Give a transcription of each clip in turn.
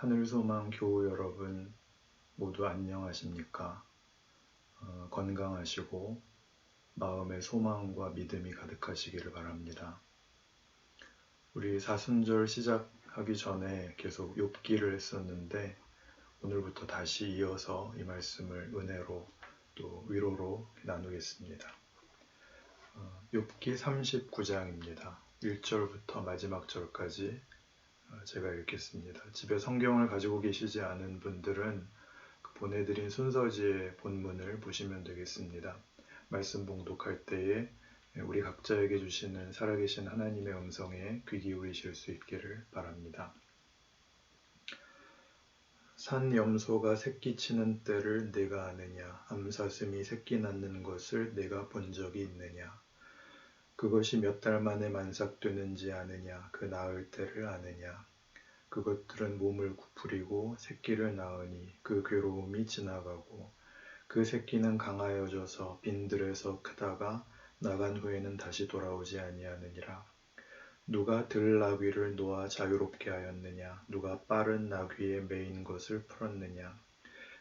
하늘소망 교우 여러분 모두 안녕하십니까? 건강하시고 마음의 소망과 믿음이 가득하시기를 바랍니다. 우리 사순절 시작하기 전에 계속 욥기를 했었는데 오늘부터 다시 이어서 이 말씀을 은혜로 또 위로로 나누겠습니다. 욥기 39장입니다. 1절부터 마지막 절까지 제가 읽겠습니다. 집에 성경을 가지고 계시지 않은 분들은 보내드린 순서지의 본문을 보시면 되겠습니다. 말씀 봉독할 때에 우리 각자에게 주시는 살아계신 하나님의 음성에 귀 기울이실 수 있기를 바랍니다. 산 염소가 새끼 치는 때를 내가 아느냐? 암사슴이 새끼 낳는 것을 내가 본 적이 있느냐? 그것이 몇 달 만에 만삭되는지 아느냐? 그 낳을 때를 아느냐? 그것들은 몸을 구부리고 새끼를 낳으니 그 괴로움이 지나가고 그 새끼는 강하여져서 빈들에서 크다가 나간 후에는 다시 돌아오지 아니하느니라. 누가 들나귀를 놓아 자유롭게 하였느냐? 누가 빠른 나귀에 매인 것을 풀었느냐?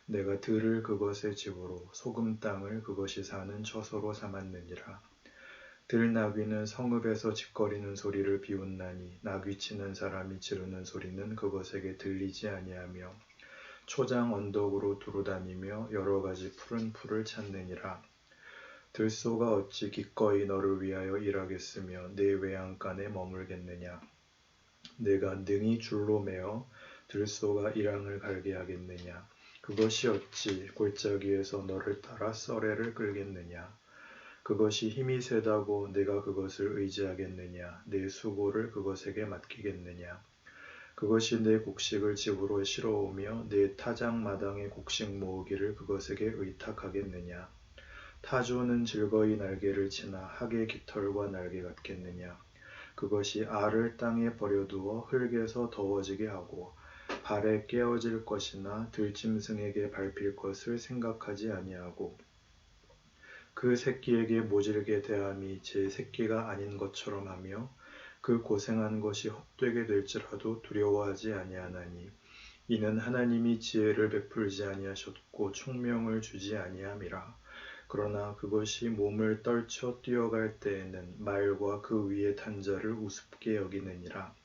내가 들을 그것의 집으로 소금 땅을 그것이 사는 처소로 삼았느니라. 들나귀는 성읍에서 짓거리는 소리를 비웃나니 나귀치는 사람이 지르는 소리는 그것에게 들리지 아니하며 초장 언덕으로 두루다니며 여러 가지 푸른 풀을 찾느니라. 들소가 어찌 기꺼이 너를 위하여 일하겠으며 내 외양간에 머물겠느냐. 내가 능히 줄로 매어 들소가 일항을 갈게 하겠느냐. 그것이 어찌 골짜기에서 너를 따라 썰애를 끌겠느냐. 그것이 힘이 세다고 내가 그것을 의지하겠느냐. 내 수고를 그것에게 맡기겠느냐. 그것이 내 곡식을 집으로 실어오며 내 타작마당의 곡식 모으기를 그것에게 의탁하겠느냐. 타조는 즐거이 날개를 치나 학의 깃털과 날개 같겠느냐. 그것이 알을 땅에 버려두어 흙에서 더워지게 하고 발에 깨어질 것이나 들짐승에게 밟힐 것을 생각하지 아니하고 그 새끼에게 모질게 대함이 제 새끼가 아닌 것처럼 하며 그 고생한 것이 헛되게 될지라도 두려워하지 아니하나니 이는 하나님이 지혜를 베풀지 아니하셨고 총명을 주지 아니함이라. 그러나 그것이 몸을 떨쳐 뛰어갈 때에는 말과 그 위에 탄 자를 우습게 여기느니라.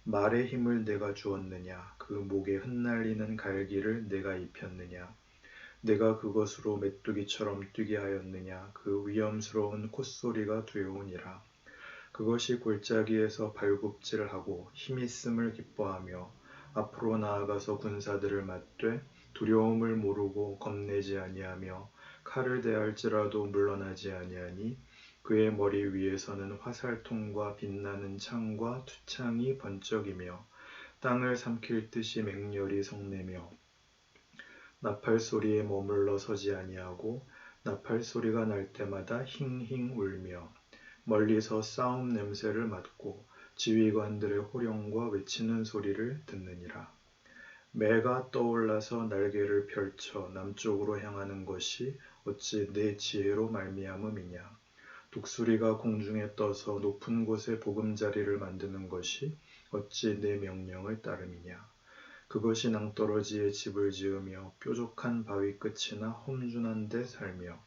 말의 힘을 내가 주었느냐? 그 목에 흩날리는 갈기를 내가 입혔느냐? 내가 그것으로 메뚜기처럼 뛰게 하였느냐? 그 위험스러운 콧소리가 두려우니라. 그것이 골짜기에서 발굽질하고 힘있음을 기뻐하며 앞으로 나아가서 군사들을 맞되 두려움을 모르고 겁내지 아니하며 칼을 대할지라도 물러나지 아니하니 그의 머리 위에서는 화살통과 빛나는 창과 투창이 번쩍이며 땅을 삼킬 듯이 맹렬히 성내며 나팔 소리에 머물러 서지 아니하고 나팔 소리가 날 때마다 힝힝 울며 멀리서 싸움 냄새를 맡고 지휘관들의 호령과 외치는 소리를 듣느니라. 매가 떠올라서 날개를 펼쳐 남쪽으로 향하는 것이 어찌 내 지혜로 말미암음이냐. 독수리가 공중에 떠서 높은 곳에 보금자리를 만드는 것이 어찌 내 명령을 따름이냐. 그것이 낭떠러지에 집을 지으며 뾰족한 바위 끝이나 험준한 데 살며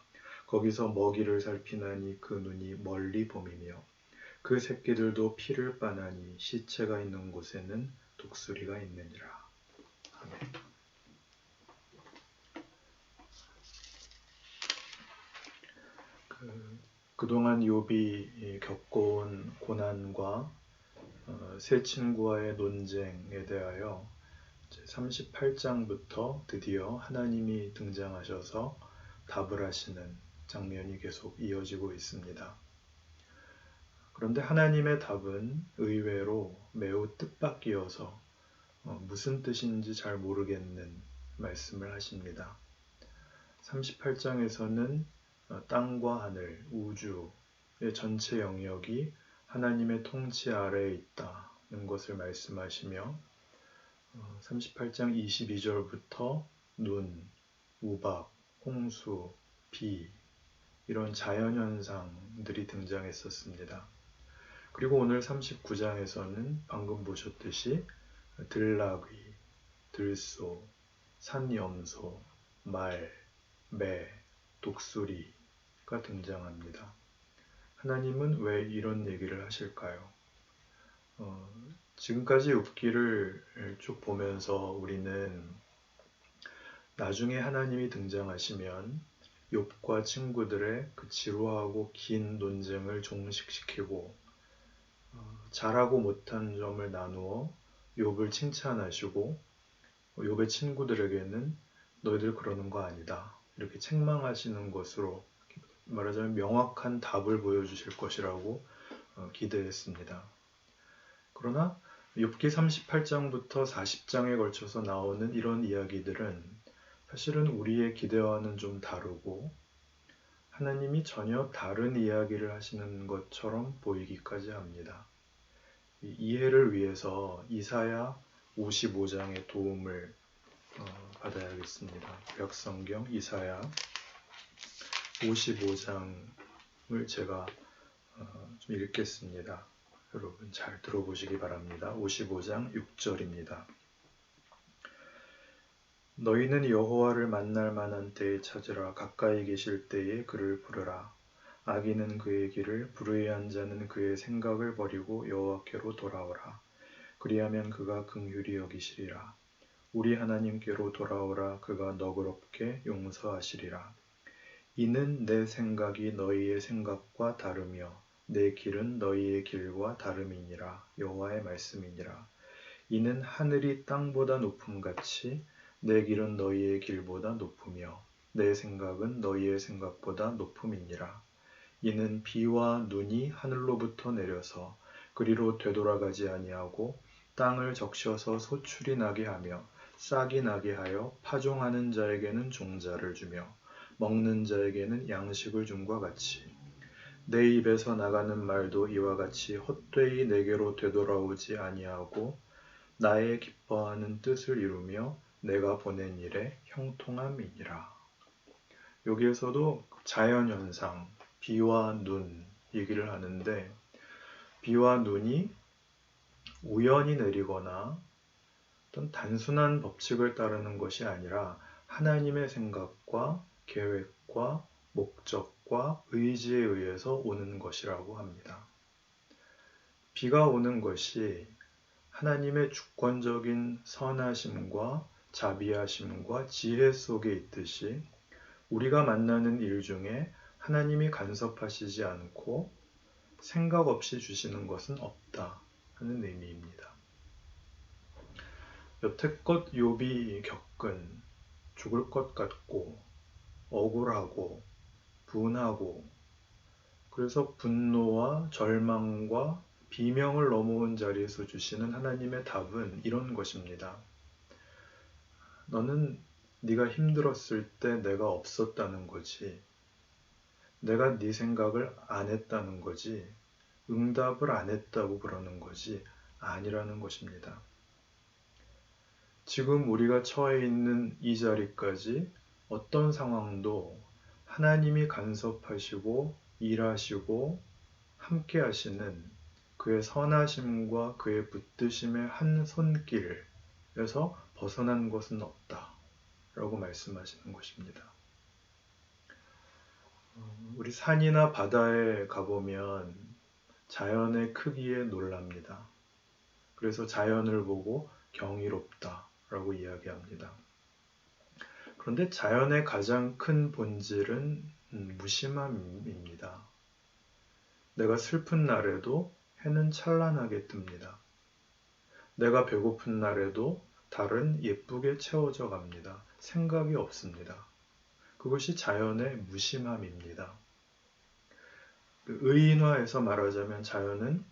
거기서 먹이를 살피나니 그 눈이 멀리 봄이며 그 새끼들도 피를 빠나니 시체가 있는 곳에는 독수리가 있느니라. 아멘. 그동안 욥이 겪어온 고난과 새 친구와의 논쟁에 대하여 38장부터 드디어 하나님이 등장하셔서 답을 하시는 장면이 계속 이어지고 있습니다. 그런데 하나님의 답은 의외로 매우 뜻밖이어서 무슨 뜻인지 잘 모르겠는 말씀을 하십니다. 38장에서는 땅과 하늘, 우주의 전체 영역이 하나님의 통치 아래에 있다는 것을 말씀하시며 38장 22절부터 눈, 우박, 홍수, 비 이런 자연현상들이 등장했었습니다. 그리고 오늘 39장에서는 방금 보셨듯이 들나귀, 들소, 산염소, 말, 매, 독수리가 등장합니다. 하나님은 왜 이런 얘기를 하실까요? 지금까지 욥기를 쭉 보면서 우리는 나중에 하나님이 등장하시면 욥과 친구들의 그 지루하고 긴 논쟁을 종식시키고 잘하고 못한 점을 나누어 욥을 칭찬하시고 욥의 친구들에게는 너희들 그러는 거 아니다, 이렇게 책망하시는 것으로 말하자면 명확한 답을 보여주실 것이라고 기대했습니다. 그러나 욥기 38장부터 40장에 걸쳐서 나오는 이런 이야기들은 사실은 우리의 기대와는 좀 다르고 하나님이 전혀 다른 이야기를 하시는 것처럼 보이기까지 합니다. 이해를 위해서 이사야 55장의 도움을 받아야겠습니다. 구약성경 이사야 55장을 제가 좀 읽겠습니다. 여러분 잘 들어보시기 바랍니다. 55장 6절입니다. 너희는 여호와를 만날 만한 때에 찾으라. 가까이 계실 때에 그를 부르라. 악인은 그의 길을, 불의한 자는 그의 생각을 버리고 여호와께로 돌아오라. 그리하면 그가 긍휼히 여기시리라. 우리 하나님께로 돌아오라. 그가 너그럽게 용서하시리라. 이는 내 생각이 너희의 생각과 다르며 내 길은 너희의 길과 다름이니라. 여호와의 말씀이니라. 이는 하늘이 땅보다 높음같이 내 길은 너희의 길보다 높으며 내 생각은 너희의 생각보다 높음이니라. 이는 비와 눈이 하늘로부터 내려서 그리로 되돌아가지 아니하고 땅을 적셔서 소출이 나게 하며 싹이 나게 하여 파종하는 자에게는 종자를 주며 먹는 자에게는 양식을 줌과 같이 내 입에서 나가는 말도 이와 같이 헛되이 내게로 되돌아오지 아니하고 나의 기뻐하는 뜻을 이루며 내가 보낸 일에 형통함이니라. 여기에서도 자연현상, 비와 눈 얘기를 하는데 비와 눈이 우연히 내리거나 어떤 단순한 법칙을 따르는 것이 아니라 하나님의 생각과 계획과 목적과 의지에 의해서 오는 것이라고 합니다. 비가 오는 것이 하나님의 주권적인 선하심과 자비하심과 지혜 속에 있듯이 우리가 만나는 일 중에 하나님이 간섭하시지 않고 생각 없이 주시는 것은 없다 하는 의미입니다. 여태껏 욥이 겪은 죽을 것 같고 억울하고 분하고 그래서 분노와 절망과 비명을 넘어온 자리에서 주시는 하나님의 답은 이런 것입니다. 너는 네가 힘들었을 때 내가 없었다는 거지. 내가 네 생각을 안 했다는 거지. 응답을 안 했다고 그러는 거지. 아니라는 것입니다. 지금 우리가 처해 있는 이 자리까지 어떤 상황도 하나님이 간섭하시고 일하시고 함께 하시는 그의 선하심과 그의 붙드심의 한 손길에서 벗어난 것은 없다 라고 말씀하시는 것입니다. 우리 산이나 바다에 가보면 자연의 크기에 놀랍니다. 그래서 자연을 보고 경이롭다 라고 이야기합니다. 그런데 자연의 가장 큰 본질은 무심함입니다. 내가 슬픈 날에도 해는 찬란하게 뜹니다. 내가 배고픈 날에도 달은 예쁘게 채워져 갑니다. 생각이 없습니다. 그것이 자연의 무심함입니다. 의인화해서 말하자면 자연은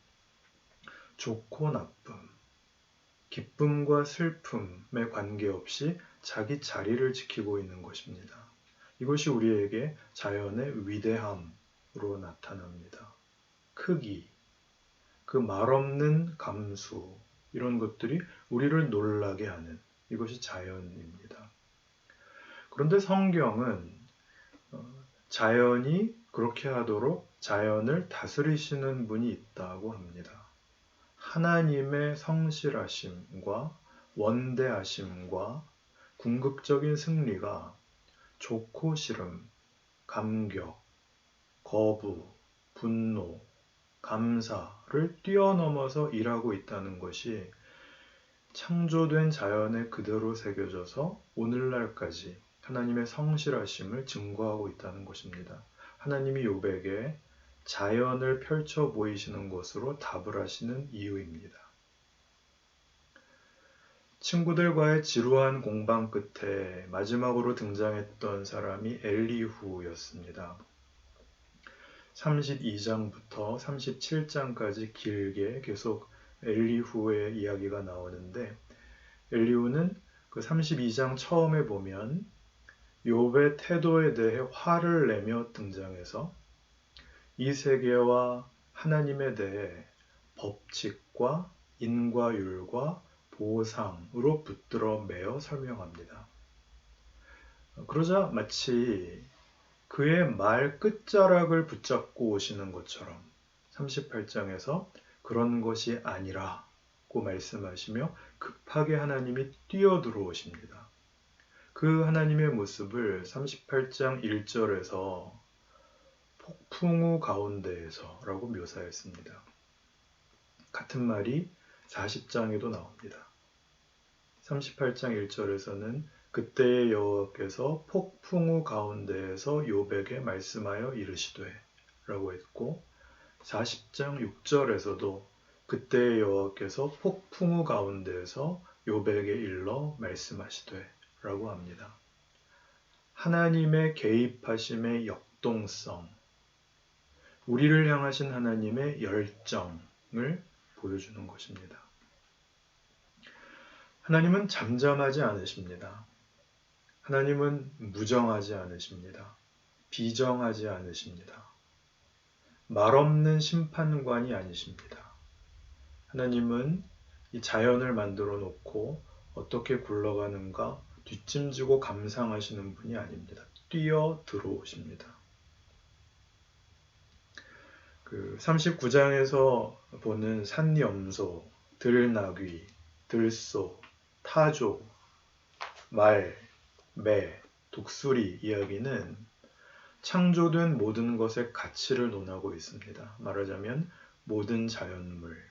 좋고 나쁨, 기쁨과 슬픔에 관계없이 자기 자리를 지키고 있는 것입니다. 이것이 우리에게 자연의 위대함으로 나타납니다. 크기, 그 말없는 감수, 이런 것들이 우리를 놀라게 하는 이것이 자연입니다. 그런데 성경은 자연이 그렇게 하도록 자연을 다스리시는 분이 있다고 합니다. 하나님의 성실하심과 원대하심과 궁극적인 승리가 좋고 싫음, 감격, 거부, 분노, 감사를 뛰어넘어서 일하고 있다는 것이 창조된 자연에 그대로 새겨져서 오늘날까지 하나님의 성실하심을 증거하고 있다는 것입니다. 하나님이 욥에게 자연을 펼쳐 보이시는 것으로 답을 하시는 이유입니다. 친구들과의 지루한 공방 끝에 마지막으로 등장했던 사람이 엘리후였습니다. 32장부터 37장까지 길게 계속 엘리후의 이야기가 나오는데, 엘리후는 그 32장 처음에 보면 욥의 태도에 대해 화를 내며 등장해서 이 세계와 하나님에 대해 법칙과 인과율과 보상으로 붙들어 매어 설명합니다. 그러자 마치 그의 말 끝자락을 붙잡고 오시는 것처럼 38장에서 그런 것이 아니라고 말씀하시며 급하게 하나님이 뛰어들어오십니다. 그 하나님의 모습을 38장 1절에서 폭풍우 가운데에서 라고 묘사했습니다. 같은 말이 40장에도 나옵니다. 38장 1절에서는 그때의 여호와께서 폭풍우 가운데에서 욥에게 말씀하여 이르시되 라고 했고, 40장 6절에서도 그때의 여호와께서 폭풍우 가운데에서 욥에게 일러 말씀하시되 라고 합니다. 하나님의 개입하심의 역동성, 우리를 향하신 하나님의 열정을 보여주는 것입니다. 하나님은 잠잠하지 않으십니다. 하나님은 무정하지 않으십니다. 비정하지 않으십니다. 말없는 심판관이 아니십니다. 하나님은 이 자연을 만들어 놓고 어떻게 굴러가는가 뒷짐지고 감상하시는 분이 아닙니다. 뛰어 들어오십니다. 39장에서 보는 산염소, 들나귀, 들소, 타조, 말, 매, 독수리 이야기는 창조된 모든 것의 가치를 논하고 있습니다. 말하자면 모든 자연물,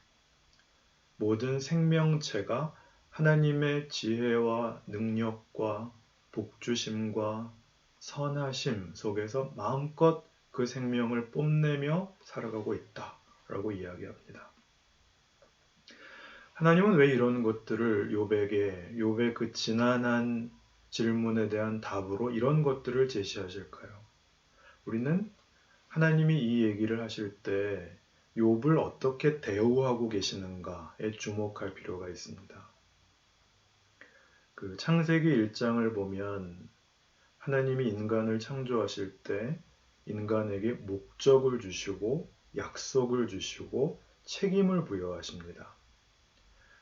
모든 생명체가 하나님의 지혜와 능력과 복주심과 선하심 속에서 마음껏 그 생명을 뽐내며 살아가고 있다라고 이야기합니다. 하나님은 왜 이런 것들을 욥의 그 지난한 질문에 대한 답으로 이런 것들을 제시하실까요? 우리는 하나님이 이 얘기를 하실 때 욥을 어떻게 대우하고 계시는가에 주목할 필요가 있습니다. 그 창세기 1장을 보면 하나님이 인간을 창조하실 때 인간에게 목적을 주시고 약속을 주시고 책임을 부여하십니다.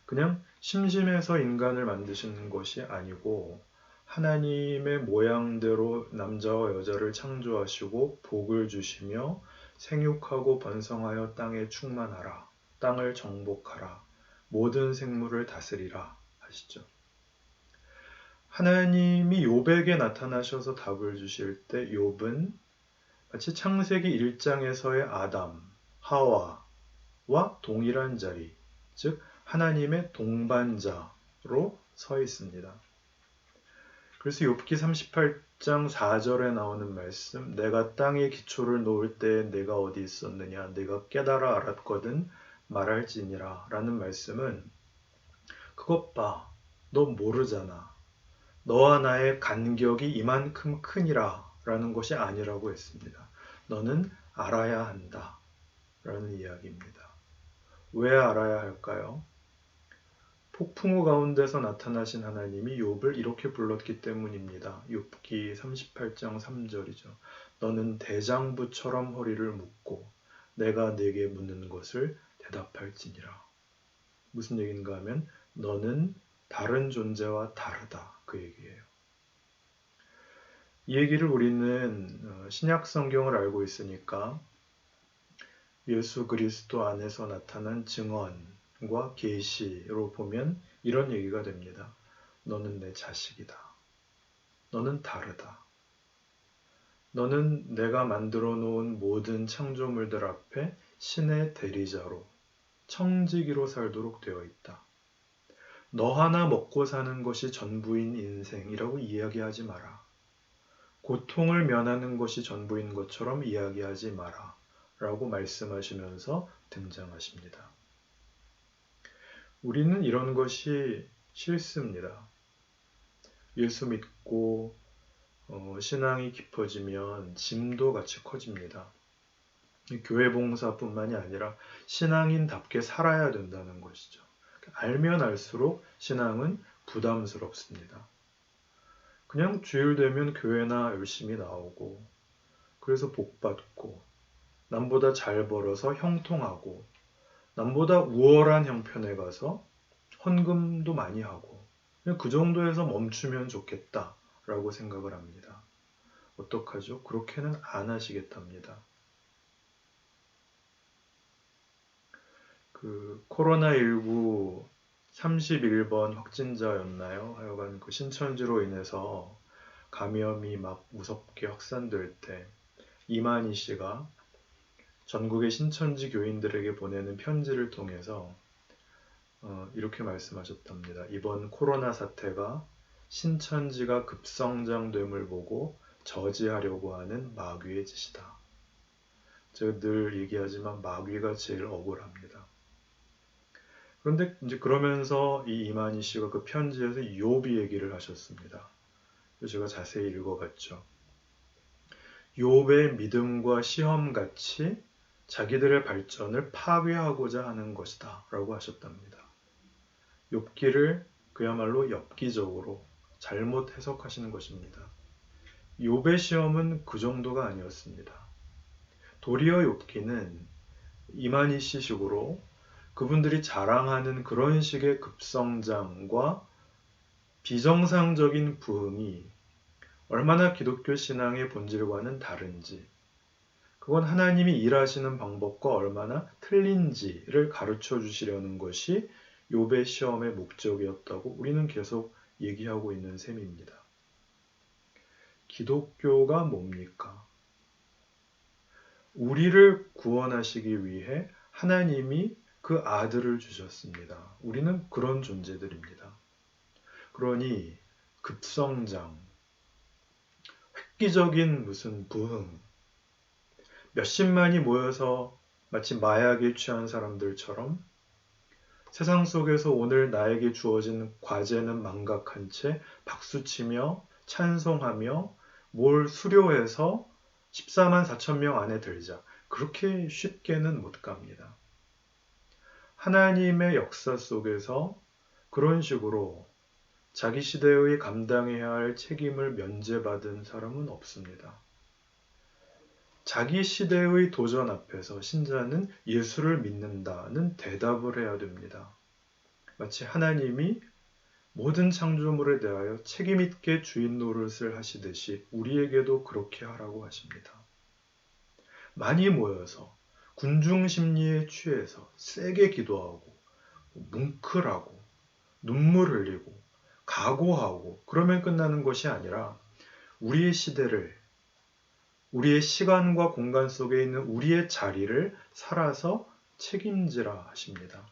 그냥 심심해서 인간을 만드시는 것이 아니고 하나님의 모양대로 남자와 여자를 창조하시고 복을 주시며 생육하고 번성하여 땅에 충만하라, 땅을 정복하라, 모든 생물을 다스리라 하시죠. 하나님이 욥에게 나타나셔서 답을 주실 때 욥은 마치 창세기 1장에서의 아담, 하와와 동일한 자리, 즉 하나님의 동반자로 서 있습니다. 그래서 욥기 38장 4절에 나오는 말씀, 내가 땅에 기초를 놓을 때에 내가 어디 있었느냐, 내가 깨달아 알았거든 말할지니라 라는 말씀은 그것 봐, 너 모르잖아. 너와 나의 간격이 이만큼 크니라 라는 것이 아니라고 했습니다. 너는 알아야 한다 라는 이야기입니다. 왜 알아야 할까요? 폭풍우 가운데서 나타나신 하나님이 욥을 이렇게 불렀기 때문입니다. 욥기 38장 3절이죠. 너는 대장부처럼 허리를 묶고 내가 네게 묻는 것을 대답할지니라. 무슨 얘기인가 하면 너는 다른 존재와 다르다. 그 얘기예요. 이 얘기를 우리는 신약 성경을 알고 있으니까 예수 그리스도 안에서 나타난 증언과 계시로 보면 이런 얘기가 됩니다. 너는 내 자식이다. 너는 다르다. 너는 내가 만들어 놓은 모든 창조물들 앞에 신의 대리자로, 청지기로 살도록 되어 있다. 너 하나 먹고 사는 것이 전부인 인생이라고 이야기하지 마라. 고통을 면하는 것이 전부인 것처럼 이야기하지 마라. 라고 말씀하시면서 등장하십니다. 우리는 이런 것이 싫습니다. 예수 믿고 신앙이 깊어지면 짐도 같이 커집니다. 교회 봉사뿐만이 아니라 신앙인답게 살아야 된다는 것이죠. 알면 알수록 신앙은 부담스럽습니다. 그냥 주일 되면 교회나 열심히 나오고, 그래서 복 받고, 남보다 잘 벌어서 형통하고, 남보다 우월한 형편에 가서 헌금도 많이 하고, 그냥 그 정도에서 멈추면 좋겠다라고 생각을 합니다. 어떡하죠? 그렇게는 안 하시겠답니다. 코로나19 31번 확진자였나요? 하여간 그 신천지로 인해서 감염이 막 무섭게 확산될 때 이만희 씨가 전국의 신천지 교인들에게 보내는 편지를 통해서 이렇게 말씀하셨답니다. 이번 코로나 사태가 신천지가 급성장됨을 보고 저지하려고 하는 마귀의 짓이다. 제가 늘 얘기하지만 마귀가 제일 억울합니다. 그런데 이제 그러면서 이 이만희 씨가 그 편지에서 욥이 얘기를 하셨습니다. 제가 자세히 읽어봤죠. 욥의 믿음과 시험같이 자기들의 발전을 파괴하고자 하는 것이다 라고 하셨답니다. 욥기를 그야말로 엽기적으로 잘못 해석하시는 것입니다. 욥의 시험은 그 정도가 아니었습니다. 도리어 욥기는 이만희 씨 식으로 그분들이 자랑하는 그런 식의 급성장과 비정상적인 부흥이 얼마나 기독교 신앙의 본질과는 다른지, 그건 하나님이 일하시는 방법과 얼마나 틀린지를 가르쳐 주시려는 것이 욥의 시험의 목적이었다고 우리는 계속 얘기하고 있는 셈입니다. 기독교가 뭡니까? 우리를 구원하시기 위해 하나님이 그 아들을 주셨습니다. 우리는 그런 존재들입니다. 그러니 급성장, 획기적인 무슨 부흥, 몇십만이 모여서 마치 마약에 취한 사람들처럼 세상 속에서 오늘 나에게 주어진 과제는 망각한 채 박수치며 찬송하며 뭘 수료해서 14만 4천 명 안에 들자. 그렇게 쉽게는 못 갑니다. 하나님의 역사 속에서 그런 식으로 자기 시대의 감당해야 할 책임을 면제받은 사람은 없습니다. 자기 시대의 도전 앞에서 신자는 예수를 믿는다는 대답을 해야 됩니다. 마치 하나님이 모든 창조물에 대하여 책임있게 주인 노릇을 하시듯이 우리에게도 그렇게 하라고 하십니다. 많이 모여서 군중 심리에 취해서 세게 기도하고 뭉클하고 눈물 흘리고 각오하고 그러면 끝나는 것이 아니라 우리의 시대를, 우리의 시간과 공간 속에 있는 우리의 자리를 살아서 책임지라 하십니다.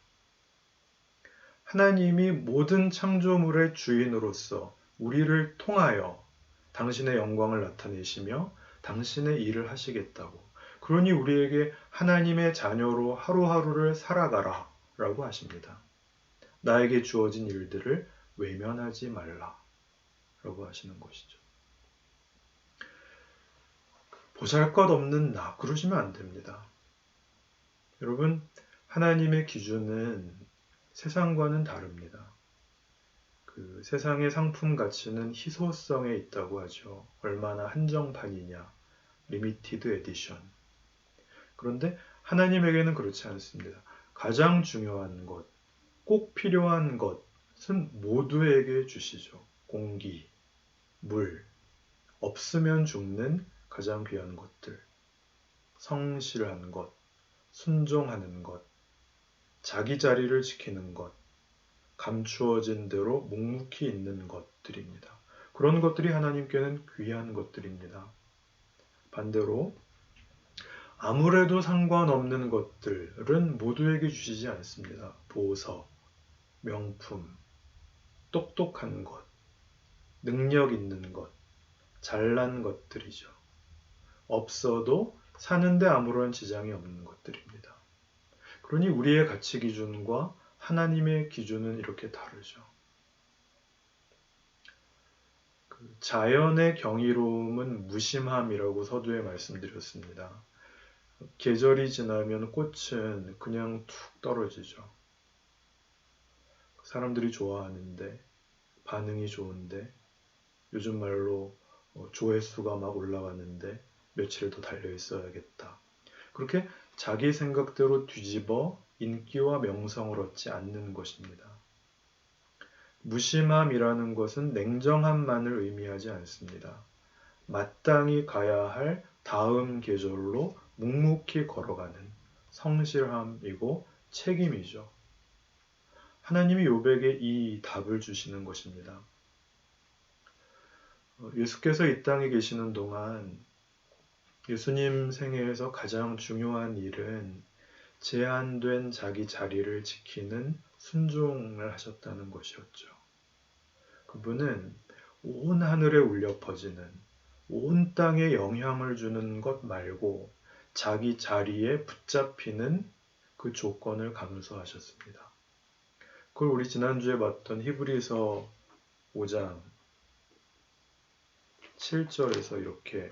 하나님이 모든 창조물의 주인으로서 우리를 통하여 당신의 영광을 나타내시며 당신의 일을 하시겠다고. 그러니 우리에게 하나님의 자녀로 하루하루를 살아가라 라고 하십니다. 나에게 주어진 일들을 외면하지 말라 라고 하시는 것이죠. 보잘것없는 나 그러시면 안 됩니다. 여러분, 하나님의 기준은 세상과는 다릅니다. 세상의 상품 가치는 희소성에 있다고 하죠. 얼마나 한정판이냐, 리미티드 에디션. 그런데 하나님에게는 그렇지 않습니다. 가장 중요한 것, 꼭 필요한 것은 모두에게 주시죠. 공기, 물, 없으면 죽는 가장 귀한 것들, 성실한 것, 순종하는 것, 자기 자리를 지키는 것, 감추어진 대로 묵묵히 있는 것들입니다. 그런 것들이 하나님께는 귀한 것들입니다. 반대로 아무래도 상관없는 것들은 모두에게 주시지 않습니다. 보석, 명품, 똑똑한 것, 능력 있는 것, 잘난 것들이죠. 없어도 사는데 아무런 지장이 없는 것들입니다. 그러니 우리의 가치 기준과 하나님의 기준은 이렇게 다르죠. 자연의 경이로움은 무심함이라고 서두에 말씀드렸습니다. 계절이 지나면 꽃은 그냥 툭 떨어지죠. 사람들이 좋아하는데, 반응이 좋은데, 요즘 말로 조회수가 막 올라가는데 며칠 더 달려 있어야겠다. 그렇게 자기 생각대로 뒤집어 인기와 명성을 얻지 않는 것입니다. 무심함이라는 것은 냉정함만을 의미하지 않습니다. 마땅히 가야 할 다음 계절로 묵묵히 걸어가는 성실함이고 책임이죠. 하나님이 욥에게 이 답을 주시는 것입니다. 예수께서 이 땅에 계시는 동안 예수님 생애에서 가장 중요한 일은 제한된 자기 자리를 지키는 순종을 하셨다는 것이었죠. 그분은 온 하늘에 울려 퍼지는 온 땅에 영향을 주는 것 말고 자기 자리에 붙잡히는 그 조건을 감수하셨습니다. 그걸 우리 지난주에 봤던 히브리서 5장 7절에서 이렇게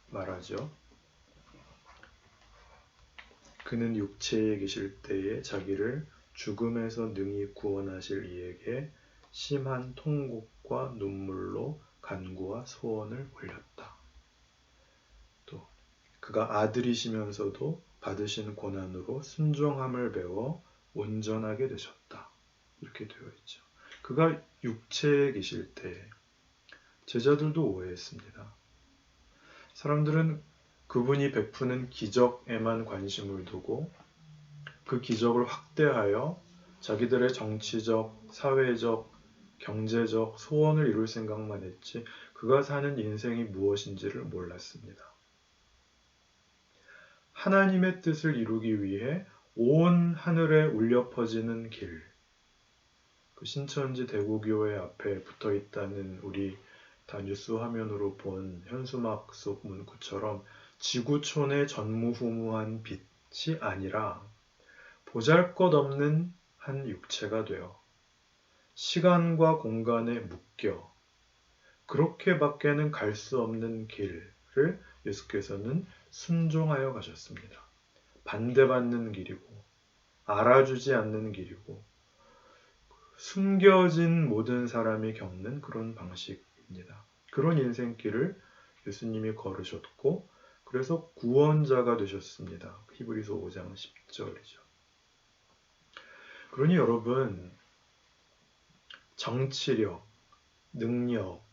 말하죠. 그는 육체에 계실 때에 자기를 죽음에서 능히 구원하실 이에게 심한 통곡과 눈물로 간구와 소원을 올렸다. 또 그가 아들이시면서도 받으신 고난으로 순종함을 배워 온전하게 되셨다. 이렇게 되어 있죠. 그가 육체에 계실 때 제자들도 오해했습니다. 사람들은 그분이 베푸는 기적에만 관심을 두고 그 기적을 확대하여 자기들의 정치적, 사회적, 경제적 소원을 이룰 생각만 했지 그가 사는 인생이 무엇인지를 몰랐습니다. 하나님의 뜻을 이루기 위해 온 하늘에 울려 퍼지는 길, 그 신천지 대구교회 앞에 붙어 있다는 우리 다 뉴스 화면으로 본 현수막 속 문구처럼 지구촌의 전무후무한 빛이 아니라 보잘것없는 한 육체가 되어 시간과 공간에 묶여 그렇게밖에는 갈 수 없는 길을 예수께서는 순종하여 가셨습니다. 반대받는 길이고 알아주지 않는 길이고 숨겨진 모든 사람이 겪는 그런 방식입니다. 그런 인생길을 예수님이 걸으셨고 그래서 구원자가 되셨습니다. 히브리서 5장 10절이죠. 그러니 여러분 정치력, 능력,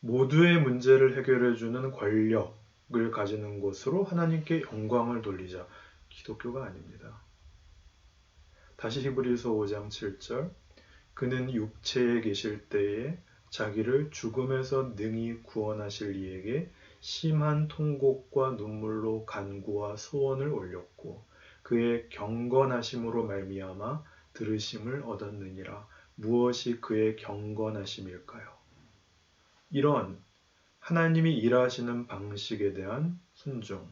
모두의 문제를 해결해주는 권력을 가지는 것으로 하나님께 영광을 돌리자. 기독교가 아닙니다. 다시 히브리서 5장 7절 그는 육체에 계실 때에 자기를 죽음에서 능히 구원하실 이에게 심한 통곡과 눈물로 간구와 소원을 올렸고 그의 경건하심으로 말미암아 들으심을 얻었느니라. 무엇이 그의 경건하심일까요? 이런 하나님이 일하시는 방식에 대한 순종,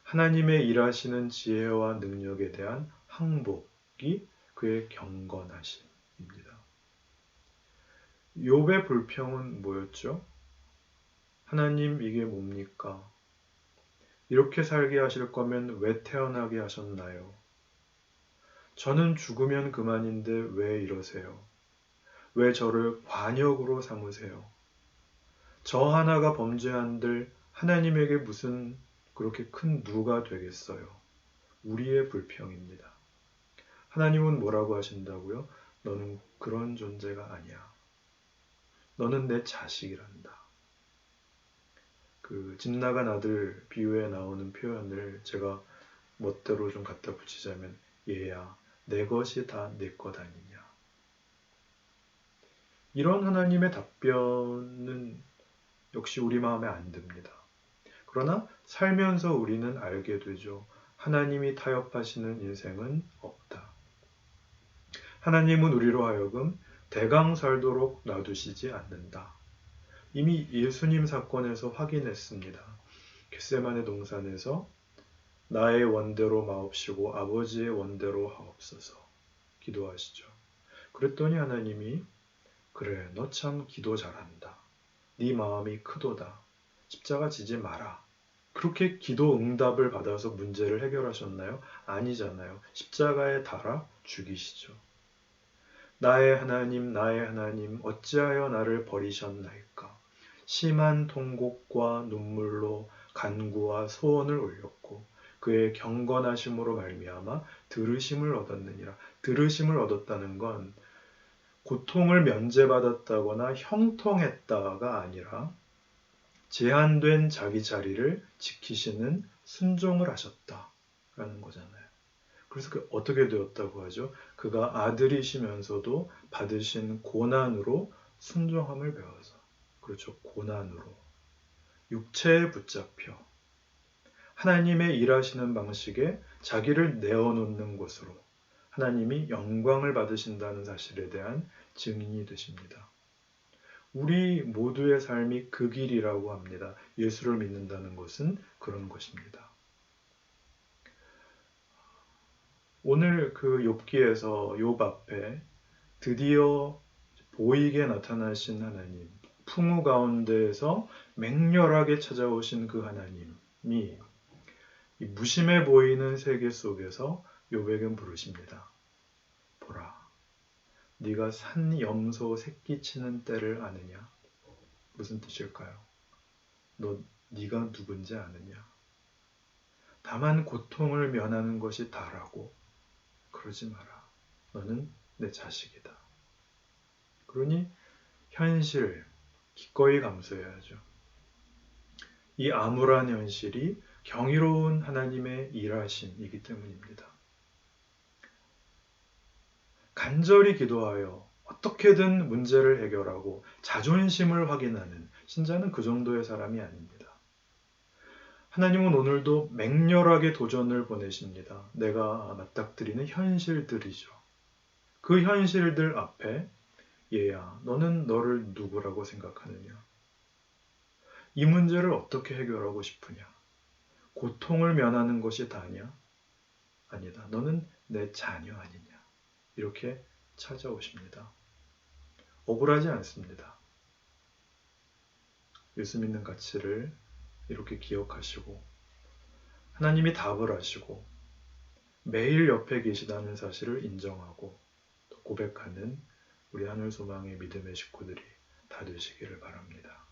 하나님의 일하시는 지혜와 능력에 대한 항복이 그의 경건하심입니다. 욥의 불평은 뭐였죠? 하나님 이게 뭡니까? 이렇게 살게 하실 거면 왜 태어나게 하셨나요? 저는 죽으면 그만인데 왜 이러세요? 왜 저를 관역으로 삼으세요? 저 하나가 범죄한들 하나님에게 무슨 그렇게 큰 누가 되겠어요? 우리의 불평입니다. 하나님은 뭐라고 하신다고요? 너는 그런 존재가 아니야. 너는 내 자식이란다. 그 집 나간 아들 비유에 나오는 표현을 제가 멋대로 좀 갖다 붙이자면 얘야, 내 것이 다 내 것 아니냐. 이런 하나님의 답변은 역시 우리 마음에 안 듭니다. 그러나 살면서 우리는 알게 되죠. 하나님이 타협하시는 인생은 없다. 하나님은 우리로 하여금 대강 살도록 놔두시지 않는다. 이미 예수님 사건에서 확인했습니다. 겟세마네 동산에서 나의 원대로 마옵시고 아버지의 원대로 하옵소서 기도하시죠. 그랬더니 하나님이 그래, 너 참 기도 잘한다. 네 마음이 크도다. 십자가 지지 마라. 그렇게 기도 응답을 받아서 문제를 해결하셨나요? 아니잖아요. 십자가에 달아 죽이시죠. 나의 하나님, 어찌하여 나를 버리셨나이까? 심한 통곡과 눈물로 간구와 소원을 올렸고 그의 경건하심으로 말미암아 들으심을 얻었느니라. 들으심을 얻었다는 건 고통을 면제받았다거나 형통했다가 아니라 제한된 자기 자리를 지키시는 순종을 하셨다라는 거잖아요. 그래서 어떻게 되었다고 하죠? 그가 아들이시면서도 받으신 고난으로 순종함을 배워서. 그렇죠. 고난으로. 육체에 붙잡혀 하나님의 일하시는 방식에 자기를 내어놓는 것으로 하나님이 영광을 받으신다는 사실에 대한 증인이 되십니다. 우리 모두의 삶이 그 길이라고 합니다. 예수를 믿는다는 것은 그런 것입니다. 오늘 그 욥기에서 욥 앞에 드디어 보이게 나타나신 하나님, 풍우 가운데에서 맹렬하게 찾아오신 그 하나님이 이 무심해 보이는 세계 속에서 욥에게 부르십니다. 보라, 네가 산 염소 새끼치는 때를 아느냐? 무슨 뜻일까요? 네가 누군지 아느냐? 다만 고통을 면하는 것이 다라고 그러지 마라. 너는 내 자식이다. 그러니 현실 기꺼이 감수해야죠. 이 암울한 현실이 경이로운 하나님의 일하심이기 때문입니다. 간절히 기도하여 어떻게든 문제를 해결하고 자존심을 확인하는 신자는 그 정도의 사람이 아닙니다. 하나님은 오늘도 맹렬하게 도전을 보내십니다. 내가 맞닥뜨리는 현실들이죠. 그 현실들 앞에 얘야, 너는 너를 누구라고 생각하느냐? 이 문제를 어떻게 해결하고 싶으냐? 고통을 면하는 것이 다냐? 아니다. 너는 내 자녀 아니냐? 이렇게 찾아오십니다. 억울하지 않습니다. 예수 믿는 가치를 이렇게 기억하시고 하나님이 답을 하시고 매일 옆에 계시다는 사실을 인정하고 고백하는 우리 하늘소망의 믿음의 식구들이 다 되시기를 바랍니다.